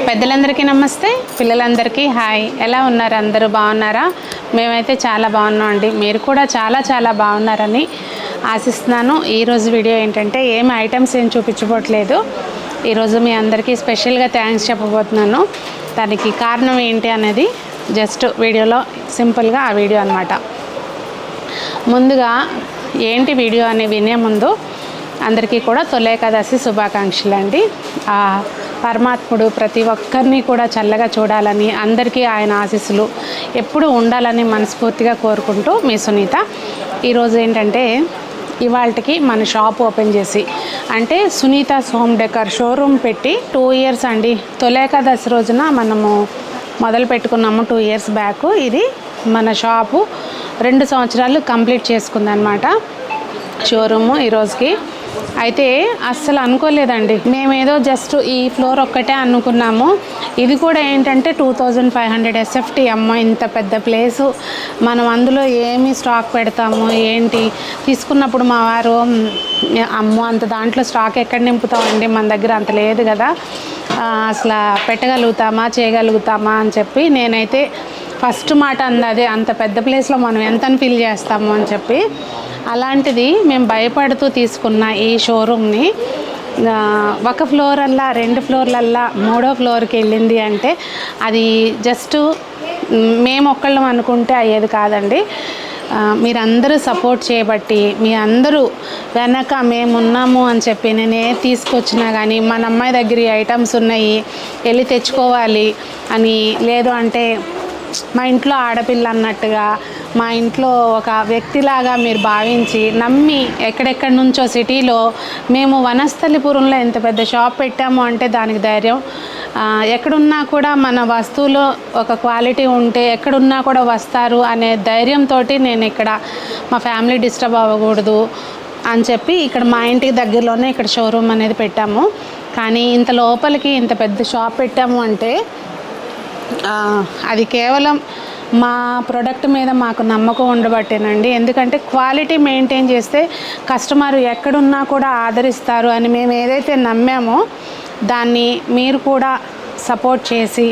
పెద్దలందరికీ నమస్తే, పిల్లలందరికీ హాయ్. ఎలా ఉన్నారు? అందరూ బాగున్నారా? మేమైతే చాలా బాగున్నాం అండి. మీరు కూడా చాలా బాగున్నారని ఆశిస్తున్నాను. ఈరోజు వీడియో ఏంటంటే ఏం ఐటమ్స్ ఏం చూపించబోట్లేదు. ఈరోజు మీ అందరికీ స్పెషల్గా థ్యాంక్స్ చెప్పబోతున్నాను. దానికి కారణం ఏంటి అనేది జస్ట్ వీడియోలో సింపుల్గా ఆ వీడియో అన్నమాట. ముందుగా ఏంటి వీడియో అని వినే ముందు అందరికీ కూడా తొలి ఏకాదశి శుభాకాంక్షలు అండి. ఆ పరమాత్ముడు ప్రతి ఒక్కరిని కూడా చల్లగా చూడాలని, అందరికీ ఆయన ఆశీస్సులు ఎప్పుడు ఉండాలని మనస్ఫూర్తిగా కోరుకుంటూ మీ సునీత. ఈరోజు ఏంటంటే ఇవాళకి మన షాప్ ఓపెన్ చేసి, అంటే సునీత హోమ్ డెకర్ షోరూమ్ పెట్టి 2 years అండి. తొలి ఏకాదశి రోజున మనము మొదలు పెట్టుకున్నాము 2 years బ్యాక్. ఇది మన షాపు 2 సంవత్సరాలు కంప్లీట్ చేసుకుందనమాట షోరూము ఈరోజుకి. అయితే అస్సలు అనుకోలేదండి, మేమేదో జస్ట్ ఈ ఫ్లోర్ ఒక్కటే అనుకున్నాము. ఇది కూడా ఏంటంటే 2500 SFT. అమ్మ, ఇంత పెద్ద ప్లేసు, మనం అందులో ఏమి స్టాక్ పెడతాము ఏంటి? తీసుకున్నప్పుడు మా వారు, అమ్మో అంత దాంట్లో స్టాక్ ఎక్కడ నింపుతామండి, మన దగ్గర అంత లేదు కదా, అసలు పెట్టగలుగుతామా చేయగలుగుతామా అని చెప్పి నేనైతే ఫస్ట్ మాట అదే, అంత పెద్ద ప్లేస్లో మనం ఎంతని ఫిల్ చేస్తాము అని చెప్పి. అలాంటిది మేము భయపడుతూ తీసుకున్న ఈ షోరూమ్ని ఒక ఫ్లోర్ అల్లా 2 ఫ్లోర్లల్లా 3వ ఫ్లోర్కి వెళ్ళింది అంటే అది జస్ట్ మేము ఒక్కళ్ళం అనుకుంటే అయ్యేది కాదండి. మీరందరూ సపోర్ట్ చేయబట్టి, మీ అందరూ వెనక మేమున్నాము అని చెప్పి నేనే తీసుకొచ్చినా కానీ, మన అమ్మాయి దగ్గర ఈ ఐటమ్స్ ఉన్నాయి వెళ్ళి తెచ్చుకోవాలి అని, లేదు అంటే మా ఇంట్లో ఆడపిల్ల అన్నట్టుగా, మా ఇంట్లో ఒక వ్యక్తిలాగా మీరు భావించి నమ్మి ఎక్కడెక్కడి నుంచో సిటీలో మేము వనస్థలిపురంలో ఎంత పెద్ద షాప్ పెట్టాము అంటే దానికి ధైర్యం. ఎక్కడున్నా కూడా మన వస్తువులో ఒక క్వాలిటీ ఉంటే ఎక్కడున్నా కూడా వస్తారు అనే ధైర్యంతో నేను ఇక్కడ మా ఫ్యామిలీ డిస్టర్బ్ అవ్వకూడదు అని చెప్పి ఇక్కడ మా ఇంటికి దగ్గరలోనే ఇక్కడ షోరూమ్ అనేది పెట్టాము. కానీ ఇంత లోపలికి ఇంత పెద్ద షాప్ పెట్టాము అంటే అది కేవలం మా ప్రోడక్ట్ మీద మాకు నమ్మకం ఉండబట్టేనండి. ఎందుకంటే క్వాలిటీ మెయింటైన్ చేస్తే కస్టమర్ ఎక్కడున్నా కూడా ఆదరిస్తారు అని మేము ఏదైతే నమ్మామో దాన్ని మీరు కూడా సపోర్ట్ చేసి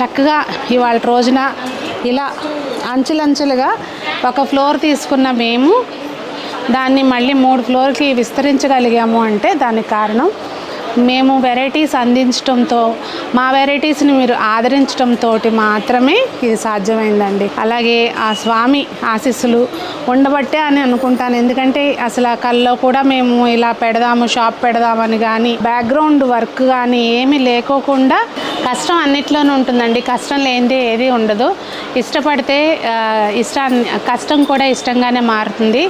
చక్కగా ఇవాళ రోజున ఇలా అంచులంచులుగా ఒక ఫ్లోర్ తీసుకున్న మేము దాన్ని మళ్ళీ 3 ఫ్లోర్కి విస్తరించగలిగాము అంటే దానికి కారణం మేము వెరైటీస్ అందించడంతో, మా వెరైటీస్ని మీరు ఆదరించడంతో మాత్రమే ఇది సాధ్యమైందండి. అలాగే ఆ స్వామి ఆశీస్సులు ఉండబట్టే అని అనుకుంటాను. ఎందుకంటే అసలు ఆ కల్లో కూడా మేము ఇలా పెడదాము, షాప్ పెడదామని కానీ, బ్యాక్గ్రౌండ్ వర్క్ కానీ ఏమీ లేకోకుండా, కష్టం అన్నిట్లోనూ ఉంటుందండి, కష్టం లేనిదే ఏది ఉండదు. ఇష్టపడితే కష్టం కూడా ఇష్టంగానే మారుతుంది.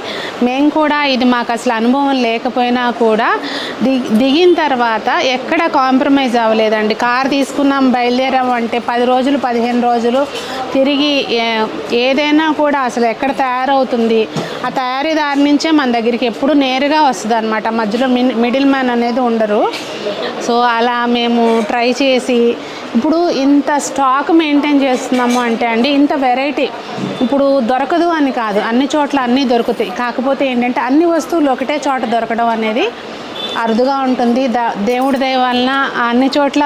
మేము కూడా ఇది మాకు అసలు అనుభవం లేకపోయినా కూడా దిగిన తర్వాత ఎక్కడ కాంప్రమైజ్ అవ్వలేదండి. కార్ తీసుకున్నాం, బయలుదేరాము అంటే 10 రోజులు 15 రోజులు తిరిగి ఏదైనా కూడా అసలు ఎక్కడ తయారవుతుంది ఆ తయారీదారి నుంచే మన దగ్గరికి ఎప్పుడు నేరుగా వస్తుంది అనమాట. మధ్యలో మిడిల్ మ్యాన్ అనేది ఉండరు. సో అలా మేము ట్రై చేసి ఇప్పుడు ఇంత స్టాక్ మెయింటైన్ చేస్తున్నాము అంటే అండి, ఇంత వెరైటీ ఇప్పుడు దొరకదు అని కాదు, అన్ని చోట్ల అన్నీ దొరుకుతాయి. కాకపోతే ఏంటంటే అన్ని వస్తువులు ఒకటే చోట దొరకడం అనేది అరుదుగా ఉంటుంది. దేవుడి దయ వలన అన్ని చోట్ల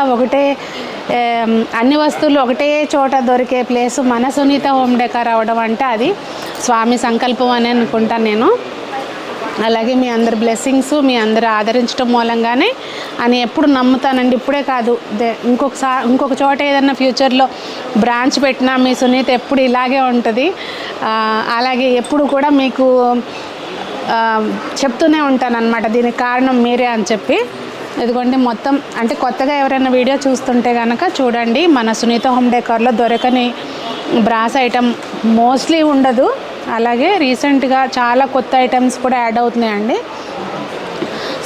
అన్ని వస్తువులు ఒకటే చోట దొరికే ప్లేసు మన సునీత హోమ్ డెకర్ అవ్వడం అంటే అది స్వామి సంకల్పం అని అనుకుంటాను నేను. అలాగే మీ అందరి బ్లెస్సింగ్స్, మీ అందరు ఆదరించడం మూలంగానే అని ఎప్పుడు నమ్ముతానండి. ఇప్పుడే కాదు, ఇంకొక చోట ఏదైనా ఫ్యూచర్లో బ్రాంచ్ పెట్టినా మీ సునీత ఎప్పుడు ఇలాగే ఉంటుంది. అలాగే ఎప్పుడు కూడా మీకు చెప్తూనే ఉంటాను అనమాట, దీనికి కారణం మీరే అని చెప్పి. ఇదిగోండి మొత్తం, అంటే కొత్తగా ఎవరైనా వీడియో చూస్తుంటే కనుక చూడండి, మన సునీత హోమ్ డెకర్లో దొరకని బ్రాస్ ఐటమ్ మోస్ట్లీ ఉండదు. అలాగే రీసెంట్గా చాలా కొత్త ఐటమ్స్ కూడా యాడ్ అవుతున్నాయండి.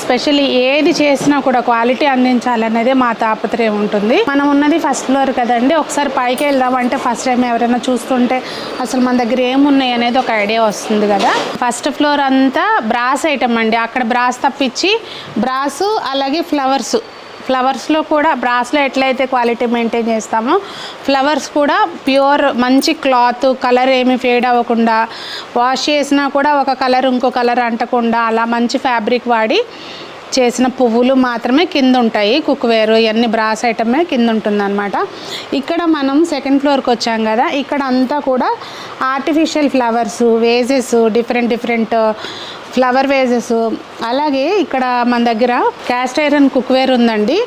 స్పెషల్లీ ఏది చేసినా కూడా క్వాలిటీ అందించాలనేదే మా తాపత్రయం ఉంటుంది. మనం ఉన్నది ఫస్ట్ ఫ్లోర్ కదండి, ఒకసారి పైకి వెళ్దామంటే ఫస్ట్ టైం ఎవరైనా చూస్తుంటే అసలు మన దగ్గర ఏమున్నాయి అనేది ఒక ఐడియా వస్తుంది కదా. ఫస్ట్ ఫ్లోర్ అంతా బ్రాస్ ఐటమ్ అండి. అక్కడ బ్రాస్ తప్పించి బ్రాసు, అలాగే ఫ్లవర్స్లో కూడా బ్రాస్లో ఎట్లయితే క్వాలిటీ మెయింటైన్ చేస్తామో ఫ్లవర్స్ కూడా ప్యూర్ మంచి క్లాత్, కలర్ ఏమి ఫేడ్ అవ్వకుండా, వాష్ చేసినా కూడా ఒక కలర్ ఇంకో కలర్ అంటకుండా అలా మంచి ఫ్యాబ్రిక్ వాడి చేసిన పువ్వులు మాత్రమే కింద ఉంటాయి. కుక్వేర్ ఇవన్నీ బ్రాస్ ఐటమే కింద ఉంటుందన్నమాట. ఇక్కడ మనం సెకండ్ ఫ్లోర్కి వచ్చాం కదా, ఇక్కడ అంతా కూడా artificial flowers, wages, different flower wages. అలాగే ఇక్కడ మన దగ్గర క్యాస్ట్ ఐరన్ కుక్వేర్ ఉందండి.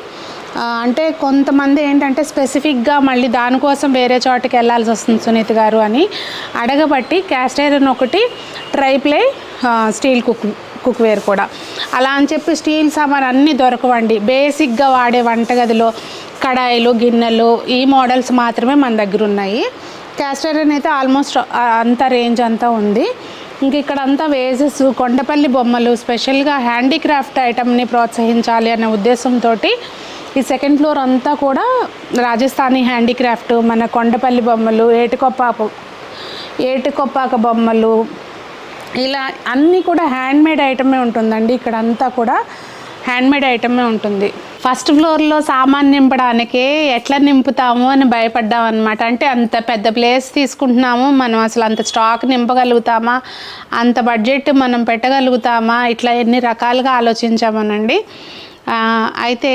అంటే కొంతమంది ఏంటంటే స్పెసిఫిక్గా మళ్ళీ దానికోసం వేరే చోటుకి వెళ్ళాల్సి వస్తుంది సునీత గారు అని అడగబట్టి క్యాస్ట్ ఐరన్ ఒకటి, ట్రైప్లే స్టీల్ కుక్వేర్ కూడా. అలా అని చెప్పి స్టీల్ సామాన్ అన్నీ దొరకవండి. బేసిక్గా వాడే వంటగదిలో కడాయిలు, గిన్నెలు, ఈ మోడల్స్ మాత్రమే మన దగ్గర ఉన్నాయి. క్యాస్ట్ ఐరన్ అయితే ఆల్మోస్ట్ అంత రేంజ్ అంతా ఉంది. ఇంక ఇక్కడ అంతా వేజెస్, కొండపల్లి బొమ్మలు, స్పెషల్గా హ్యాండీక్రాఫ్ట్ ఐటమ్ని ప్రోత్సహించాలి అనే ఉద్దేశంతో ఈ సెకండ్ ఫ్లోర్ అంతా కూడా రాజస్థానీ హ్యాండీక్రాఫ్ట్, మన కొండపల్లి బొమ్మలు, ఏటికొప్పాక బొమ్మలు, ఇలా అన్నీ కూడా హ్యాండ్మేడ్ ఐటమే ఉంటుందండి. ఇక్కడ అంతా కూడా హ్యాండ్మేడ్ ఐటమే ఉంటుంది. ఫస్ట్ ఫ్లోర్లో సామాన్ నింపడానికే ఎట్లా నింపుతాము అని భయపడ్డాం అనమాట. అంటే అంత పెద్ద ప్లేస్ తీసుకుంటున్నాము, మనం అసలు అంత స్టాక్ నింపగలుగుతామా, అంత బడ్జెట్ మనం పెట్టగలుగుతామా, ఇట్లా ఎన్ని రకాలుగా ఆలోచించామనండి. అయితే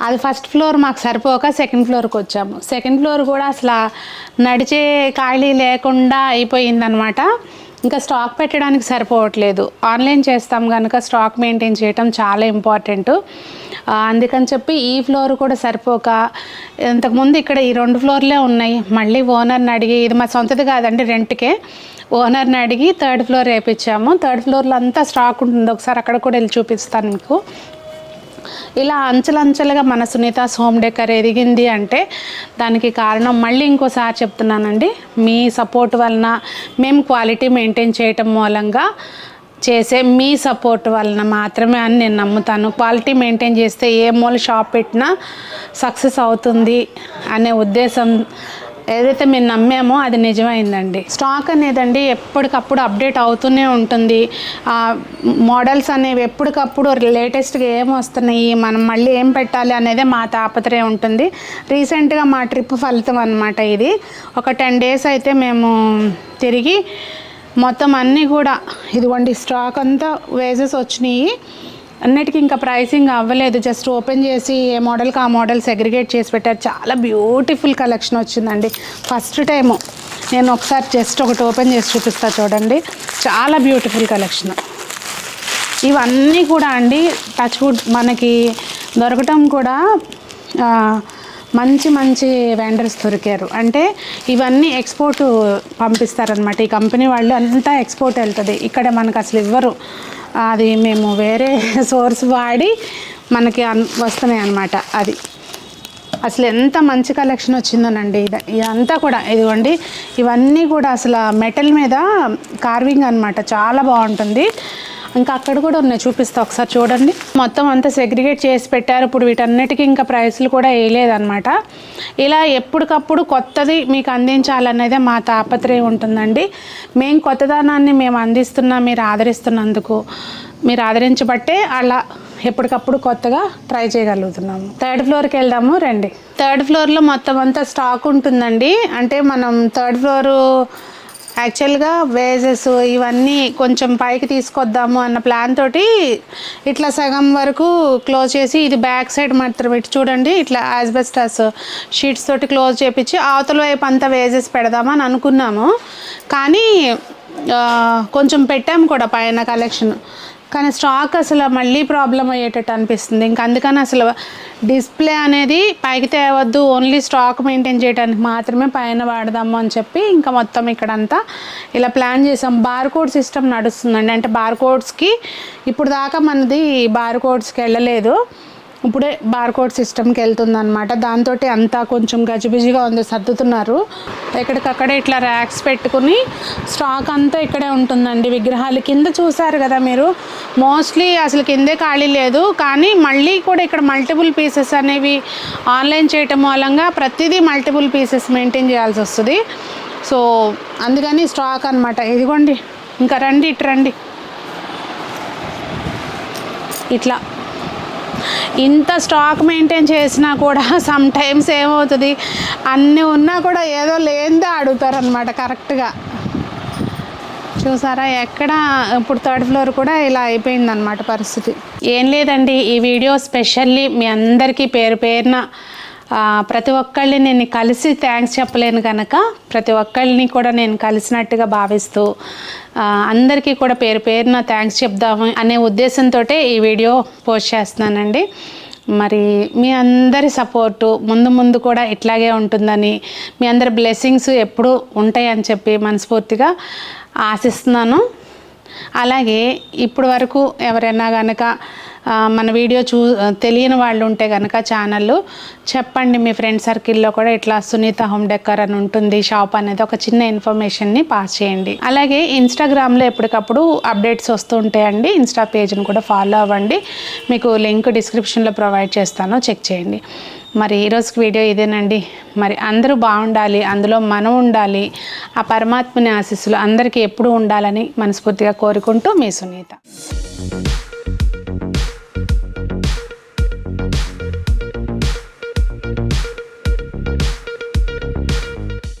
అది ఫస్ట్ ఫ్లోర్ మాకు సరిపోక సెకండ్ ఫ్లోర్కి వచ్చాము. సెకండ్ ఫ్లోర్ కూడా అసలు నడిచే ఖాళీ లేకుండా అయిపోయిందనమాట. ఇంకా స్టాక్ పెట్టడానికి సరిపోవట్లేదు. ఆన్లైన్ చేస్తాం కనుక స్టాక్ మెయింటైన్ చేయటం చాలా ఇంపార్టెంట్. అందుకని చెప్పి ఈ ఫ్లోర్ కూడా సరిపోక, ఇంతకుముందు ఇక్కడ ఈ 2 ఫ్లోర్లే ఉన్నాయి. మళ్ళీ ఓనర్ని అడిగి, ఇది మా సొంతది కాదండి, రెంట్కే, ఓనర్ని అడిగి 3rd ఫ్లోర్ వేయించాము. 3rd ఫ్లోర్లో అంతా స్టాక్ ఉంటుంది. ఒకసారి అక్కడ కూడా వెళ్ళి చూపిస్తాను మీకు. ఇలా అంచెలంచెలుగా మన సునీతాస్ హోమ్ డెకర్ ఎదిగింది అంటే దానికి కారణం మళ్ళీ ఇంకోసారి చెప్తున్నానండి, మీ సపోర్ట్ వలన, మేము క్వాలిటీ మెయింటైన్ చేయటం మూలంగా చేసే మీ సపోర్ట్ వలన మాత్రమే అని నేను నమ్ముతాను. క్వాలిటీ మెయింటైన్ చేస్తే ఏ మూల షాప్ పెట్టినా సక్సెస్ అవుతుంది అనే ఉద్దేశం ఏదైతే మేము నమ్మామో అది నిజమైందండి. స్టాక్ అనేదండి ఎప్పటికప్పుడు అప్డేట్ అవుతూనే ఉంటుంది. మోడల్స్ అనేవి ఎప్పటికప్పుడు లేటెస్ట్గా ఏం వస్తున్నాయి, మనం మళ్ళీ ఏం పెట్టాలి అనేదే మా తాపత్రయం ఉంటుంది. రీసెంట్గా మా ట్రిప్ ఫలితం అన్నమాట ఇది. ఒక 10 డేస్ అయితే మేము తిరిగి మొత్తం అన్నీ కూడా ఇదిగోండి స్టాక్ అంతా వేజెస్ వచ్చినాయి. అన్నిటికీ ఇంకా ప్రైసింగ్ అవ్వలేదు, జస్ట్ ఓపెన్ చేసి ఏ మోడల్కి ఆ మోడల్ సెగ్రిగేట్ చేసి పెట్టారు. చాలా బ్యూటిఫుల్ కలెక్షన్ వచ్చిందండి. ఫస్ట్ టైము నేను ఒకసారి జస్ట్ ఒకటి ఓపెన్ చేసి చూపిస్తా చూడండి. చాలా బ్యూటిఫుల్ కలెక్షన్. ఇవన్నీ కూడా అండి టచ్ వుడ్ మనకి దొరకటం కూడా మంచి మంచి వెండర్స్ దొరికారు. అంటే ఇవన్నీ ఎక్స్పోర్ట్ పంపిస్తారనమాట. ఈ కంపెనీ వాళ్ళు అంతా ఎక్స్పోర్ట్ వెళ్తుంది. ఇక్కడ మనకు అసలు ఇవ్వరు, అది మేము వేరే సోర్స్ వాడి మనకి వస్తున్నాయి అన్నమాట. అది అసలు ఎంత మంచి కలెక్షన్ వచ్చిందోనండి. ఇదంతా కూడా ఇదిగోండి, ఇవన్నీ కూడా అసలు మెటల్ మీద కార్వింగ్ అనమాట, చాలా బాగుంటుంది. ఇంకా అక్కడ కూడా ఉన్నాయి, చూపిస్తా ఒకసారి చూడండి. మొత్తం అంతా సెగ్రిగేట్ చేసి పెట్టారు. ఇప్పుడు వీటన్నిటికీ ఇంకా ప్రైస్లు కూడా వేయలేదన్నమాట. ఇలా ఎప్పటికప్పుడు కొత్తది మీకు అందించాలనేదే మా తాపత్రయం ఉంటుందండి. మేము కొత్తదనాన్ని మేము అందిస్తున్నా, మీరు ఆదరిస్తున్నందుకు, మీరు ఆదరించబట్టే అలా ఎప్పటికప్పుడు కొత్తగా ట్రై చేయగలుగుతున్నాము. 3rd ఫ్లోర్కి వెళ్దాము రండి. 3rd ఫ్లోర్లో మొత్తం అంతా స్టాక్ ఉంటుందండి. అంటే మనం 3rd ఫ్లోరు యాక్చువల్గా వేజెస్ ఇవన్నీ కొంచెం పైకి తీసుకొద్దాము అన్న ప్లాన్ తోటి ఇట్లా సగం వరకు క్లోజ్ చేసి, ఇది బ్యాక్ సైడ్ మాత్రం ఇటు చూడండి, ఇట్లా యాస్బెస్టాస్ షీట్స్ తోటి క్లోజ్ చేపించి అవతల వైపు అంతా వేజెస్ పెడదామని అనుకున్నాము. కానీ కొంచెం పెట్టాము కూడా పైన కలెక్షన్, కానీ స్టాక్ అసలు మళ్ళీ ప్రాబ్లం అయ్యేటట్టు అనిపిస్తుంది. ఇంకా అందుకని అసలు డిస్ప్లే అనేది పైకి తేవద్దు, ఓన్లీ స్టాక్ మెయింటైన్ చేయడానికి మాత్రమే పైన వాడదాము అని చెప్పి ఇంకా మొత్తం ఇక్కడంతా ఇలా ప్లాన్ చేసాం. బార్కోడ్ సిస్టమ్ నడుస్తుందండి. అంటే బార్కోడ్స్కి ఇప్పుడు దాకా మనది బార్కోడ్స్కి వెళ్ళలేదు, ఇప్పుడే బార్కోడ్ సిస్టమ్కి వెళ్తుందన్నమాట. దాంతో అంతా కొంచెం గజిబిజిగా ఉంది, సర్దుతున్నారు. ఎక్కడికక్కడే ఇట్లా ర్యాక్స్ పెట్టుకుని స్టాక్ అంతా ఇక్కడే ఉంటుందండి. విగ్రహాలు కింద చూసారు కదా మీరు, మోస్ట్లీ అసలు కిందే ఖాళీ లేదు. కానీ మళ్ళీ కూడా ఇక్కడ మల్టిపుల్ పీసెస్ అనేవి ఆన్లైన్ చేయటం మూలంగా ప్రతిదీ మల్టిపుల్ పీసెస్ మెయింటైన్ చేయాల్సి వస్తుంది. సో అందుకని స్టాక్ అనమాట. ఇదిగోండి, ఇంకా రండి, ఇటు రండి. ఇట్లా ఇంత స్టాక్ మెయింటైన్ చేసినా కూడా సమ్ టైమ్స్ ఏమవుతుంది, అన్నీ ఉన్నా కూడా ఏదో లేనిదే అడుగుతారనమాట కరెక్ట్గా. చూసారా ఎక్కడ ఇప్పుడు థర్డ్ ఫ్లోర్ కూడా ఇలా అయిపోయింది అనమాట పరిస్థితి. ఏం లేదండి, ఈ వీడియో స్పెషల్లీ మీ అందరికీ పేరు పేరున ప్రతి ఒక్కళ్ళని నేను కలిసి థ్యాంక్స్ చెప్పలేను కనుక ప్రతి ఒక్కళ్ళని కూడా నేను కలిసినట్టుగా భావిస్తూ అందరికీ కూడా పేరు పేరున థ్యాంక్స్ చెప్దాము అనే ఉద్దేశంతో ఈ వీడియో పోస్ట్ చేస్తున్నానండి. మరి మీ అందరి సపోర్టు ముందు ముందు కూడా ఇట్లాగే ఉంటుందని, మీ అందరి బ్లెస్సింగ్స్ ఎప్పుడూ ఉంటాయని చెప్పి మనస్ఫూర్తిగా ఆశిస్తున్నాను. అలాగే ఇప్పటి వరకు ఎవరైనా కనుక మన వీడియో తెలియని వాళ్ళు ఉంటే కనుక ఛానల్లో చెప్పండి. మీ ఫ్రెండ్ సర్కిల్లో కూడా ఇట్లా సునీత హోమ్ డెకర్ అని ఉంటుంది షాప్ అనేది, ఒక చిన్న ఇన్ఫర్మేషన్ని పాస్ చేయండి. అలాగే ఇన్స్టాగ్రామ్లో ఎప్పటికప్పుడు అప్డేట్స్ వస్తూ ఉంటాయండి. ఇన్స్టా పేజ్ని కూడా ఫాలో అవ్వండి. మీకు లింక్ డిస్క్రిప్షన్లో ప్రొవైడ్ చేస్తాను, చెక్ చేయండి. మరి ఈరోజుకి వీడియో ఇదేనండి. మరి అందరూ బాగుండాలి, అందులో మనం ఉండాలి, ఆ పరమాత్మని ఆశీస్సులు అందరికీ ఎప్పుడూ ఉండాలని మనస్ఫూర్తిగా కోరుకుంటూ మీ సునీత.